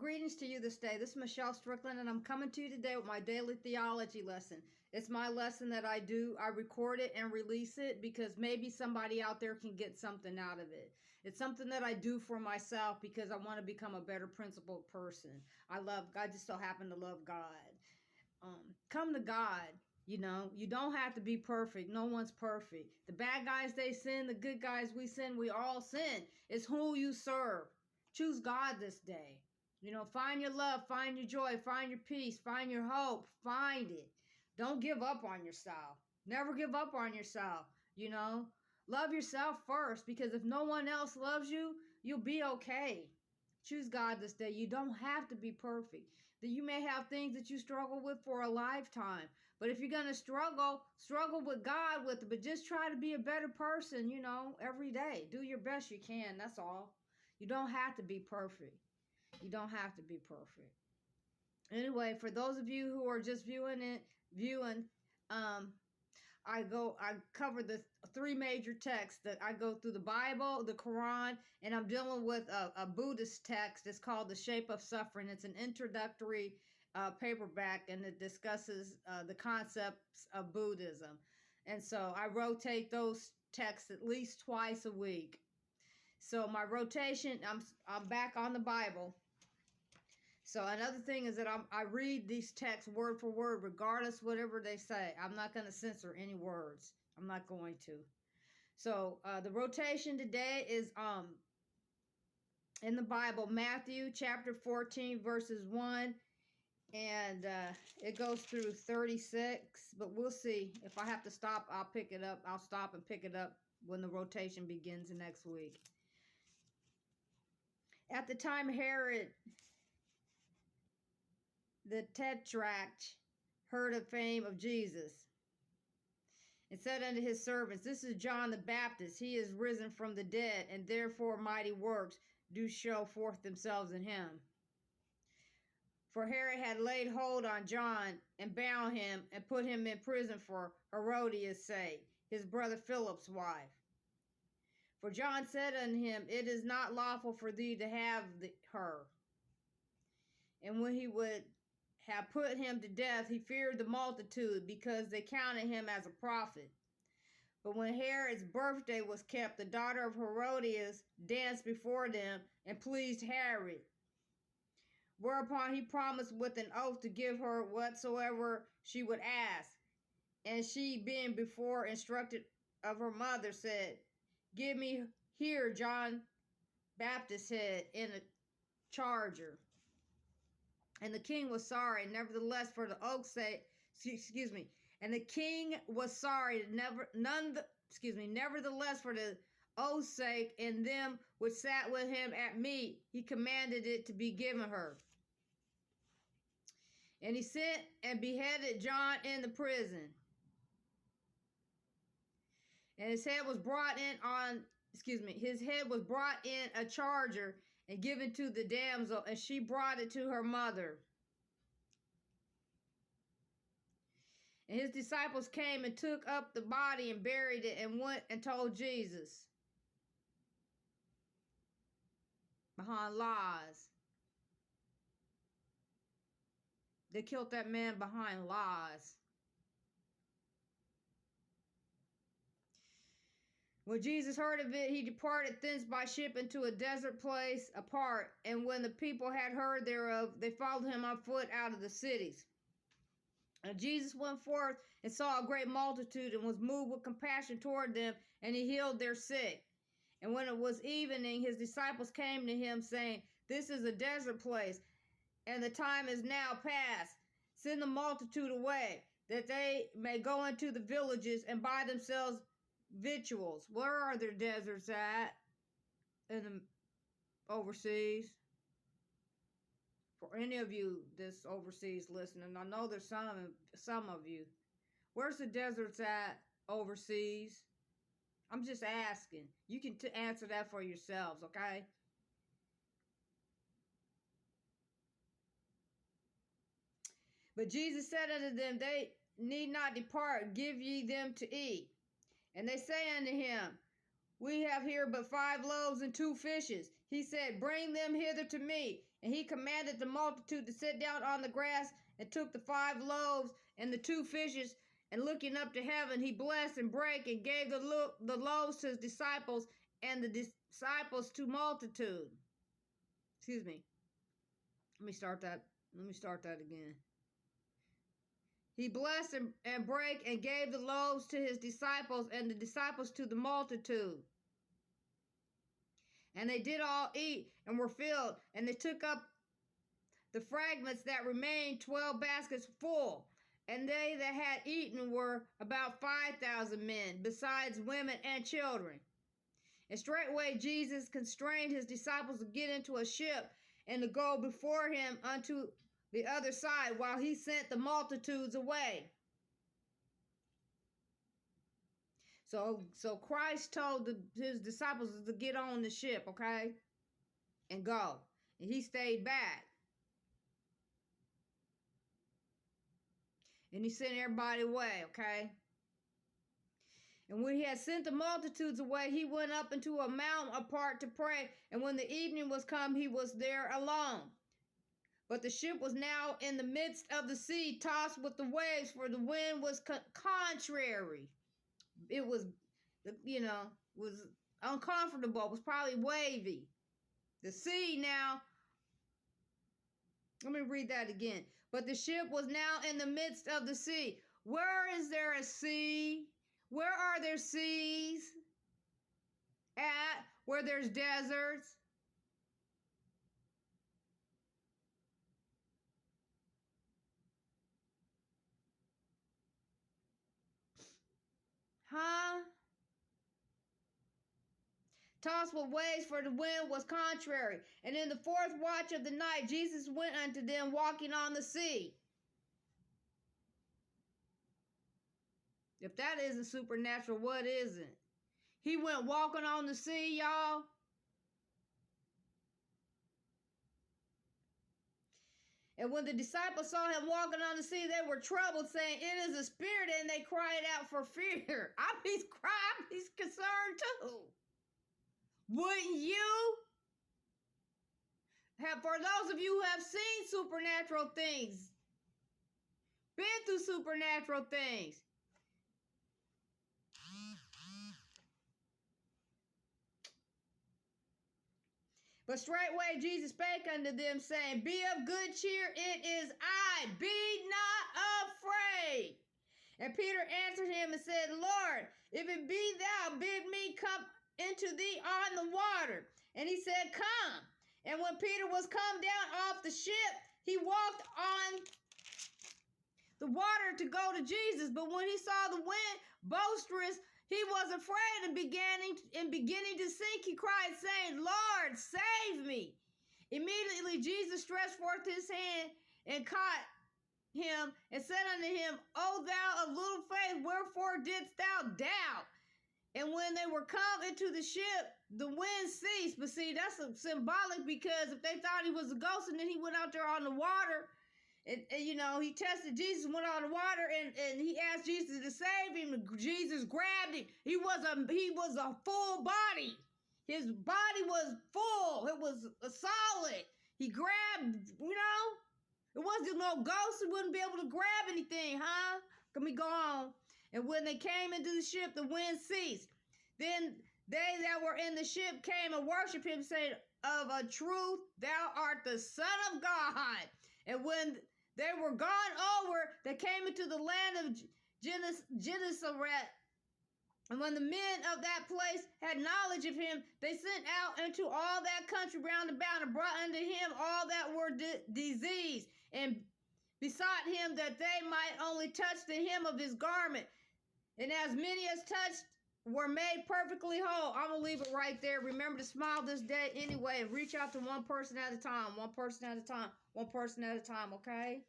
Greetings to you this day. This is Michelle Strickland, and I'm coming to you today with my daily theology lesson. It's my lesson that I do. I record it and release it because maybe somebody out there can get something out of it. It's something that I do for myself because I want to become a better principled person. I just so happen to love God. Come to God. You know, you don't have to be perfect. No one's perfect. The bad guys, they sin. The good guys, we sin. We all sin. It's who you serve. Choose God this day. You know, find your love, find your joy, find your peace, find your hope, find it. Don't give up on yourself. Never give up on yourself, you know. Love yourself first, because if no one else loves you, you'll be okay. Choose God this day. You don't have to be perfect. That you may have things that you struggle with for a lifetime. But if you're going to struggle with God with it, but just try to be a better person, you know, every day. Do your best you can, that's all. You don't have to be perfect. You don't have to be perfect. Anyway, for those of you who are just viewing, I cover the three major texts that I go through: the Bible, the Quran, and I'm dealing with a Buddhist text. It's called The Shape of Suffering. It's an introductory paperback, and it discusses the concepts of Buddhism. And so I rotate those texts at least twice a week. So my rotation, I'm back on the Bible. So another thing is that I read these texts word for word, regardless whatever they say. I'm not going to censor any words. I'm not going to. So the rotation today is in the Bible, Matthew chapter 14, verses 1. And it goes through 36. But we'll see. If I have to stop, I'll pick it up. I'll stop and pick it up when the rotation begins next week. At the time Herod the Tetrarch heard of fame of Jesus, and said unto his servants, This is John the Baptist. He is risen from the dead, and therefore mighty works do show forth themselves in him. For Herod had laid hold on John, and bound him, and put him in prison for Herodias' sake, his brother Philip's wife. For John said unto him, It is not lawful for thee to have her. And when he would have put him to death, he feared the multitude, because they counted him as a prophet. But when Herod's birthday was kept, the daughter of Herodias danced before them, and pleased Herod. Whereupon he promised with an oath to give her whatsoever she would ask. And she, being before instructed of her mother, said, Give me here John Baptist's head in a charger. And the king was sorry, nevertheless, for the oath's sake. And the king was sorry, nevertheless, for the oath's sake, and them which sat with him at meat, he commanded it to be given her. And he sent and beheaded John in the prison. And his head was brought in a charger and given to the damsel, and she brought it to her mother. And his disciples came and took up the body and buried it, and went and told Jesus. Behind lies. They killed that man behind lies. When Jesus heard of it, he departed thence by ship into a desert place apart. And when the people had heard thereof, they followed him on foot out of the cities. And Jesus went forth and saw a great multitude, and was moved with compassion toward them, and he healed their sick. And when it was evening, his disciples came to him, saying, This is a desert place, and the time is now past. Send the multitude away, that they may go into the villages and buy themselves victuals. Where are their deserts at? In the overseas? For any of you this overseas listening, I know there's some of you. Where's the deserts at overseas? I'm just asking. You can answer that for yourselves, okay? But Jesus said unto them, They need not depart. Give ye them to eat. And they say unto him, We have here but 5 loaves and 2 fishes. he said, "Bring them hither to me." And he commanded the multitude to sit down on the grass, and took the 5 loaves and the 2 fishes, and looking up to heaven, he blessed and brake and gave the loaves to his disciples, and the disciples to multitude. Excuse me. Let me start that again. He blessed and brake and gave the loaves to his disciples, and the disciples to the multitude. And they did all eat and were filled, and they took up the fragments that remained, 12 baskets full. And they that had eaten were about 5,000 men, besides women and children. And straightway Jesus constrained his disciples to get into a ship, and to go before him unto the other side, while he sent the multitudes away. So Christ told his disciples to get on the ship, okay, and go. And he stayed back. And he sent everybody away, okay? And when he had sent the multitudes away, he went up into a mountain apart to pray. And when the evening was come, he was there alone. But the ship was now in the midst of the sea, tossed with the waves, for the wind was contrary. It was, was uncomfortable. It was probably wavy. The sea now, let me read that again. But the ship was now in the midst of the sea. Where is there a sea? Where are there seas? At where there's deserts? Huh? Tossed with waves, for the wind was contrary. And in the 4th watch of the night, Jesus went unto them walking on the sea. If that isn't supernatural, what isn't? He went walking on the sea, y'all. And when the disciples saw him walking on the sea, they were troubled, saying, "It is a spirit," and they cried out for fear. He's concerned too. Wouldn't you? For those of you who have seen supernatural things, been through supernatural things, but straightway Jesus spake unto them, saying, "Be of good cheer, it is I, be not afraid." And Peter answered him and said, "Lord, if it be thou, bid me come into thee on the water." And he said, "Come." And when Peter was come down off the ship, he walked on the water to go to Jesus. But when he saw the wind boisterous, he was afraid, and beginning to sink, he cried, saying, "Lord, save me." Immediately Jesus stretched forth his hand and caught him, and said unto him, "O thou of little faith, wherefore didst thou doubt?" And when they were come into the ship, the wind ceased. But see, that's symbolic, because if they thought he was a ghost and then he went out there on the water, and he tested Jesus, went on the water, and he asked Jesus to save him. Jesus grabbed him. He was a full body. His body was full. It was a solid. He grabbed, it wasn't no ghost. He wouldn't be able to grab anything, huh? Let me go on. And when they came into the ship, the wind ceased. Then they that were in the ship came and worshipped him, saying, "Of a truth, thou art the Son of God." And when they were gone over, they came into the land of Gennesaret. And when the men of that place had knowledge of him, they sent out into all that country round about, and brought unto him all that were diseased, and besought him that they might only touch the hem of his garment. And as many as touched were made perfectly whole. I'm going to leave it right there. Remember to smile this day anyway. Reach out to one person at a time. One person at a time. One person at a time, okay?